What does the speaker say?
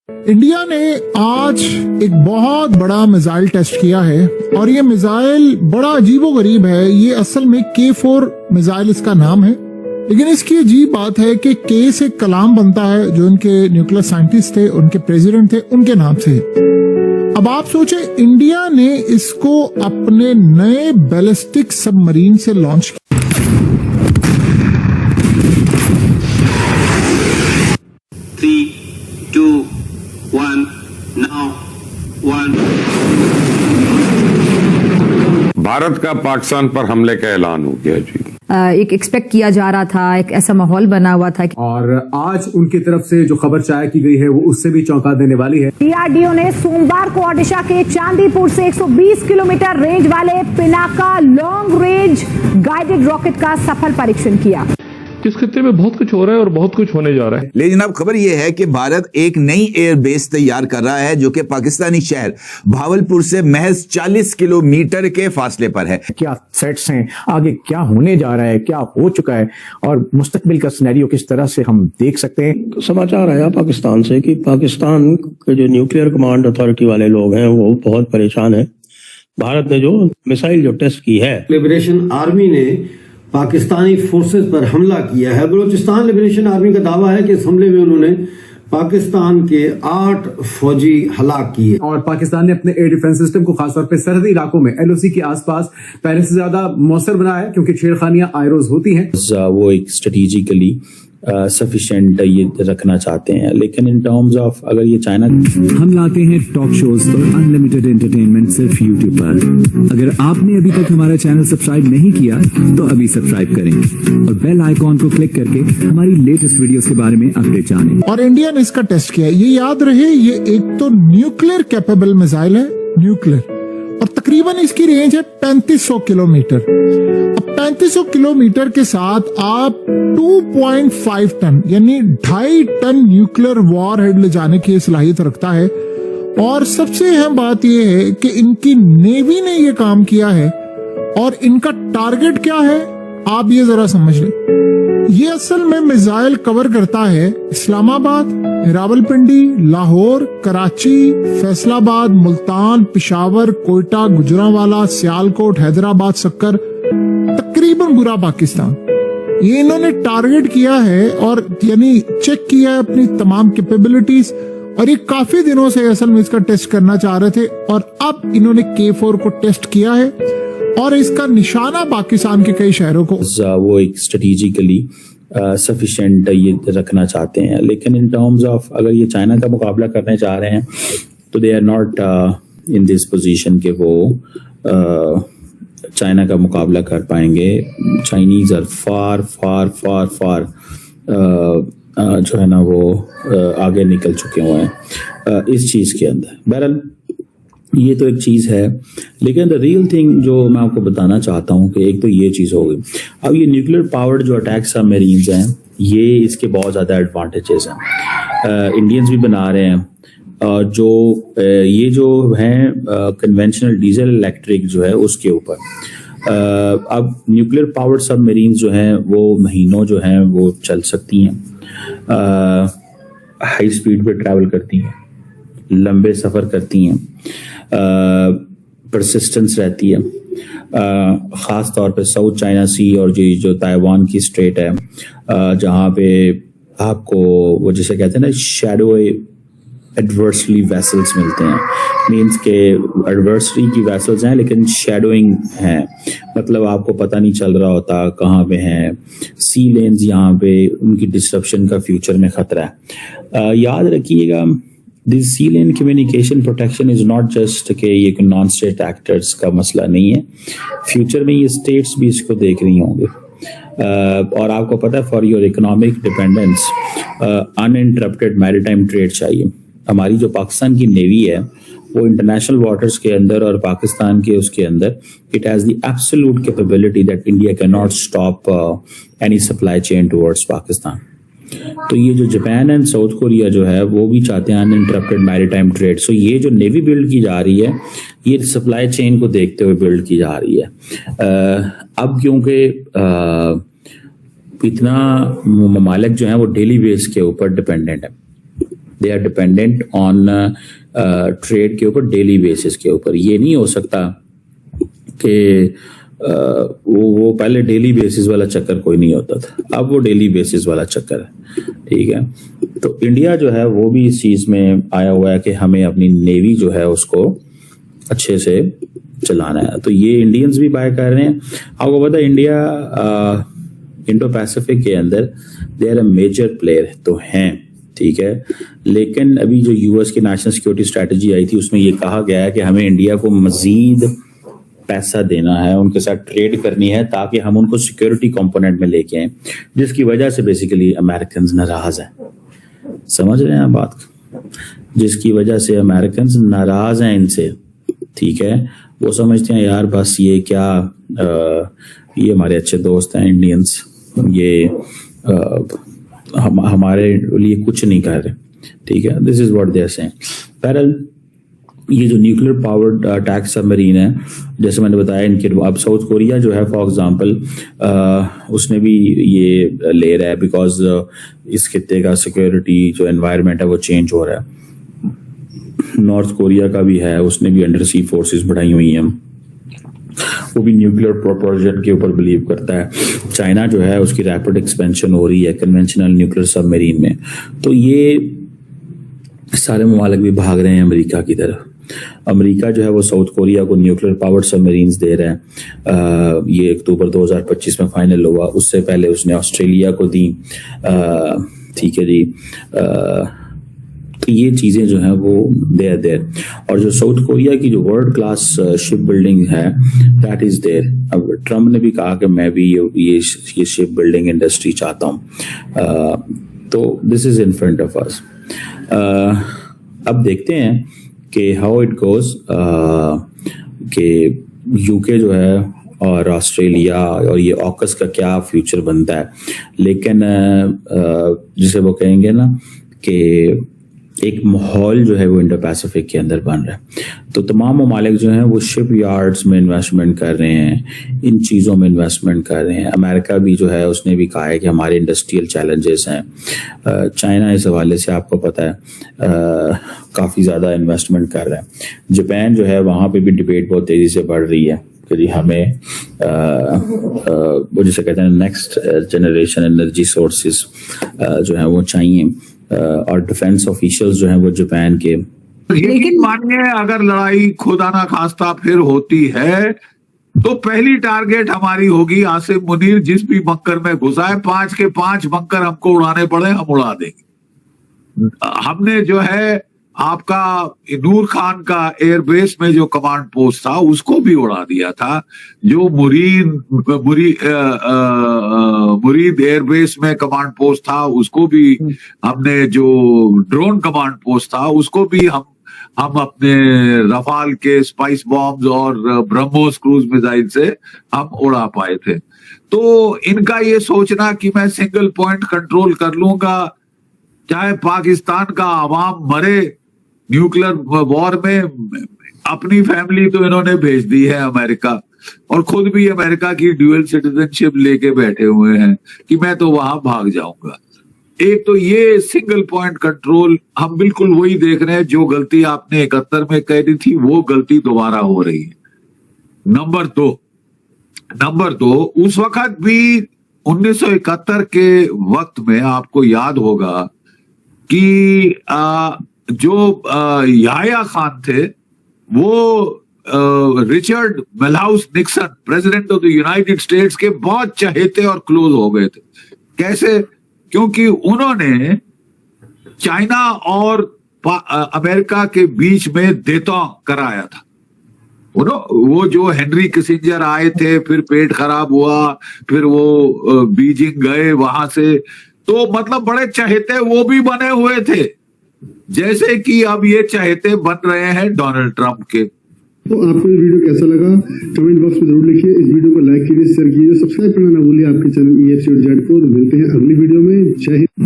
India ने आज एक बहुत बड़ा मिसाइल टेस्ट किया है और ये मिसाइल बड़ा अजीबोगरीब है। ये असल में K4 मिसाइल इसका नाम है, लेकिन इसकी अजीब बात है कि K से कलाम बनता है, जो उनके न्यूक्लियर साइंटिस्ट थे, उनके प्रेसिडेंट थे, उनके नाम से है। अब आप सोचे इंडिया ने इसको अपने नए बैलिस्टिक सबमरीन से लॉन्च किया। 3, 2, 1, now, 1। भारत का पाकिस्तान पर हमले का ऐलान हो गया जी। एक एक्सपेक्ट किया जा रहा था, एक ऐसा माहौल बना हुआ था और आज उनकी तरफ से जो खबर शाया की गई है वो उससे भी चौंका देने वाली है। डीआरडीओ ने सोमवार को ओडिशा के चांदीपुर से 120 किलोमीटर रेंज वाले Pinaka long range guided rocket का सफल परीक्षण किया। इस खित्ते में बहुत कुछ हो रहा है और बहुत कुछ होने जा रहा है। लेकिन जनाब खबर यह है कि भारत एक नई एयर बेस तैयार कर रहा है जो कि पाकिस्तानी शहर भावलपुर से महज 40 किलोमीटर के फासले पर है। क्या थ्रेट्स हैं, आगे क्या होने जा रहा है, क्या हो चुका है और मुस्तकबिल का सिनेरियो किस तरह से हम देख सकते हैं। समाचार आया पाकिस्तान से कि पाकिस्तान के जो न्यूक्लियर कमांड अथॉरिटी वाले लोग हैं वो बहुत परेशान है। भारत ने जो मिसाइल जो टेस्ट की है, लिबरेशन आर्मी ने पाकिस्तानी फोर्सेस पर हमला किया है। बलूचिस्तान लिबरेशन आर्मी का दावा है कि इस हमले में उन्होंने पाकिस्तान के 8 फौजी हलाक किए और पाकिस्तान ने अपने एयर डिफेंस सिस्टम को खासतौर पे सरहदी इलाकों में LOC के आसपास पहले से ज्यादा मौसर बनाया है, क्योंकि छेड़खानियां आयरोज होती हैं। वो एक स्ट्रेटेजिकली सफिशिएंट ये रखना चाहते हैं, लेकिन इन टर्म्स ऑफ अगर ये चाइना, हम लाते हैं टॉक शोज और अनलिमिटेड एंटरटेनमेंट सिर्फ YouTube पर। अगर आपने अभी तक हमारा चैनल सब्सक्राइब नहीं किया तो अभी सब्सक्राइब करें और बेल आइकॉन को क्लिक करके हमारी लेटेस्ट वीडियोस के बारे में अपडेट जानें। और इंडिया ने इसका टेस्ट किया। ये याद रहे, ये एक तो न्यूक्लियर कैपेबल मिसाइल है, न्यूक्लियर, और तकरीबन इसकी रेंज है 3500 किलोमीटर। अब 3500 किलोमीटर के साथ आप 2.5 टन यानी 2.5 टन न्यूक्लियर वॉर हेड ले जाने की सलाहियत रखता है। और सबसे अहम बात यह है कि इनकी नेवी ने यह काम किया है और इनका टारगेट क्या है आप ये जरा समझ लें। ये असल में मिसाइल कवर करता है इस्लामाबाद, रावलपिंडी, लाहौर, कराची, फैसलाबाद, मुल्तान, पिशावर, कोयटा, गुजरांवाला, सियालकोट, हैदराबाद, सक्कर, तकरीबन पूरा पाकिस्तान। ये इन्होंने टारगेट किया है और यानी चेक किया है अपनी तमाम कैपेबिलिटीज, और ये काफी दिनों से असल में इसका टेस्ट करना चाह रहे थे और अब इन्होंने K4 को टेस्ट किया है और इसका निशाना पाकिस्तान के कई शहरों को। वो एक स्ट्रेटेजिकली सफिशिएंट ये रखना चाहते हैं, लेकिन इन टर्म्स ऑफ अगर ये चाइना का मुकाबला करने जा रहे हैं तो they are not in this position के वो चाइना का मुकाबला कर पाएंगे। चाइनीज आर फार फार फार फार जो है ना वो आगे निकल चुके हुए हैं इस चीज के अंदर। बहरहाल ये तो एक चीज है, लेकिन द रियल थिंग जो मैं आपको बताना चाहता हूँ कि एक तो ये चीज हो गई। अब ये न्यूक्लियर पावर्ड जो अटैक सबमरीन्स हैं, ये इसके बहुत ज्यादा एडवांटेजेस हैं। इंडियंस भी बना रहे हैं और जो ये जो हैं कन्वेंशनल डीजल इलेक्ट्रिक जो है उसके ऊपर अब न्यूक्लियर पावर्ड सबमरीन्स जो हैं वो महीनों जो हैं वो चल सकती हैं, हाई स्पीड पे ट्रैवल करती हैं, लंबे सफर करती हैं, परसिस्टेंस रहती है। ख़ास तौर पे साउथ चाइना सी और जो ताइवान की स्ट्रेट है, जहाँ पे आपको वो जिसे कहते हैं ना शैडो एडवर्सली वेसल्स मिलते हैं। मीन्स के एडवर्सरी की वेसल्स हैं लेकिन शैडोइंग है, मतलब आपको पता नहीं चल रहा होता कहाँ पे हैं। सी लेन्स यहाँ पे उनकी डिस्ट्रप्शन का फ्यूचर में खतरा है। याद रखिएगा this sea lane communication protection is not just कि ये नॉन स्टेट एक्टर्स का मसला नहीं है, फ्यूचर में ये स्टेट्स भी इसको देख रही होंगे। और आपको पता है for your economic dependence uninterrupted maritime trade चाहिए। हमारी जो पाकिस्तान की नेवी है वो इंटरनेशनल वाटर्स के अंदर और पाकिस्तान के उसके अंदर it has the absolute capability that India can not stop any supply chain towards Pakistan. तो ये जो जापान एंड साउथ कोरिया जो है वो भी चाहते हैं अनइंटरप्टेड मैरीटाइम ट्रेड। सो ये जो नेवी बिल्ड की जा रही है ये सप्लाई चेन को देखते हुए बिल्ड की जा रही है। अब क्योंकि इतना ममालिक जो है वो डेली बेस के ऊपर डिपेंडेंट है, they are dependent on trade के ऊपर, डेली बेसिस के ऊपर। ये नहीं हो सकता कि वो पहले डेली बेसिस वाला चक्कर कोई नहीं होता था, अब वो डेली बेसिस वाला चक्कर है, ठीक है। तो इंडिया जो है वो भी इस चीज में आया हुआ है कि हमें अपनी नेवी जो है उसको अच्छे से चलाना है। तो ये इंडियंस भी बाय कर रहे हैं। आपको पता है इंडिया इंडो पैसिफिक के अंदर they are a major player तो हैं, ठीक है, लेकिन अभी जो यूएस की नेशनल सिक्योरिटी स्ट्रेटजी आई थी उसमें ये कहा गया है कि हमें इंडिया को मजीद पैसा देना है, उनके साथ ट्रेड करनी है ताकि हम उनको सिक्योरिटी कंपोनेंट में लेके आए, जिसकी वजह से बेसिकली अमेरिकन नाराज हैं। समझ रहे हैं आप बात, जिसकी वजह से अमेरिकन नाराज हैं इनसे, ठीक है। वो समझते हैं यार बस ये क्या ये हमारे अच्छे दोस्त हैं इंडियंस, ये हमारे लिए कुछ नहीं कर रहे, ठीक है। This is what they are saying. बहरहाल ये जो न्यूक्लियर पावर्ड अटैक सबमरीन है, जैसे मैंने बताया इनके, अब साउथ कोरिया जो है फॉर एग्जांपल उसने भी ये ले रहा है बिकॉज इस खित्ते का सिक्योरिटी जो एनवायरनमेंट है वो चेंज हो रहा है। नॉर्थ कोरिया का भी है, उसने भी अंडर सी फोर्सेस बढ़ाई हुई हैं, वो भी न्यूक्लियर प्रोपल्शन के ऊपर बिलीव करता है। चाइना जो है उसकी रैपिड एक्सपेंशन हो रही है कन्वेंशनल न्यूक्लियर सबमरीन में। तो ये सारे ममालिक भी भाग रहे हैं अमेरिका की तरफ। अमेरिका जो है वो साउथ कोरिया को न्यूक्लियर पावर्ड सबमरीन्स दे रहा है। ये अक्टूबर 2025 में फाइनल हुआ, उससे पहले उसने ऑस्ट्रेलिया को दी, ठीक है जी। तो ये चीजें जो हैं वो देयर और जो साउथ कोरिया की जो वर्ल्ड क्लास शिप बिल्डिंग है दैट इज देयर। अब ट्रम्प ने भी कहा कि मैं भी ये शिप बिल्डिंग इंडस्ट्री चाहता हूँ। तो this is in front of us. अब देखते हैं कि हाउ इट गोज, कि यूके जो है और ऑस्ट्रेलिया और ये ऑकस का क्या फ्यूचर बनता है। लेकिन जिसे वो कहेंगे ना कि एक माहौल जो है वो इंडो पैसिफिक के अंदर बन रहा है। तो तमाम ममालिक जो हैं वो शिप यार्ड्स में इन्वेस्टमेंट कर रहे हैं, इन चीज़ों में इन्वेस्टमेंट कर रहे हैं। अमेरिका भी जो है उसने भी कहा है कि हमारे इंडस्ट्रियल चैलेंजेस हैं। चाइना इस हवाले से आपको पता है काफ़ी ज़्यादा इन्वेस्टमेंट कर रहा है। जापान जो है वहाँ पे भी डिबेट बहुत तेज़ी से बढ़ रही है कि जी हमें वो जिसे कहते हैं नेक्स्ट जनरेशन एनर्जी सोर्सेज जो है वो चाहिए। और डिफेंस ऑफिशियल्स जो हैं वो जापान के, लेकिन मानिए अगर लड़ाई खुदा ना खास्ता फिर होती है तो पहली टारगेट हमारी होगी आसिम मुनीर जिस भी बंकर में घुसा है, 5 के 5 बंकर हमको उड़ाने पड़े हम उड़ा देंगे। हमने जो है आपका नूर खान का एयरबेस में जो कमांड पोस्ट था उसको भी उड़ा दिया था। जो मुरीद एयरबेस में कमांड पोस्ट था उसको भी हमने, जो ड्रोन कमांड पोस्ट था उसको भी हम अपने रफाल के स्पाइस बॉम्ब्स और ब्रह्मोस क्रूज मिसाइल से हम उड़ा पाए थे। तो इनका ये सोचना कि मैं सिंगल पॉइंट कंट्रोल कर लूंगा, चाहे पाकिस्तान का आवाम मरे न्यूक्लियर वॉर में, अपनी फैमिली तो इन्होंने भेज दी है अमेरिका और खुद भी अमेरिका की ड्यूअल सिटीजनशिप लेके बैठे हुए हैं कि मैं तो वहां भाग जाऊंगा। एक तो ये सिंगल पॉइंट कंट्रोल हम बिल्कुल वही देख रहे हैं जो गलती आपने 71 में कही थी वो गलती दोबारा हो रही है। नंबर दो उस वक्त भी 1971 के वक्त में आपको याद होगा कि जो याह्या खान थे वो Richard Milhous Nixon president of the United States के बहुत चहेते और क्लोज हो गए थे। कैसे? क्योंकि उन्होंने चाइना और अमेरिका के बीच में देतौं कराया था। वो जो हेनरी किसिंजर आए थे, फिर पेट खराब हुआ, फिर वो बीजिंग गए वहां से, तो मतलब बड़े चहेते वो भी बने हुए थे, जैसे कि अब ये चहेते बन रहे हैं डोनाल्ड ट्रंप के। तो आपको ये वीडियो कैसा लगा कमेंट बॉक्स में जरूर लिखिए। इस वीडियो को लाइक कीजिए, शेयर कीजिए, सब्सक्राइब करना ना भूलिए आपके चैनल EFC और जेड को। मिलते हैं अगली वीडियो में। जय हिंद।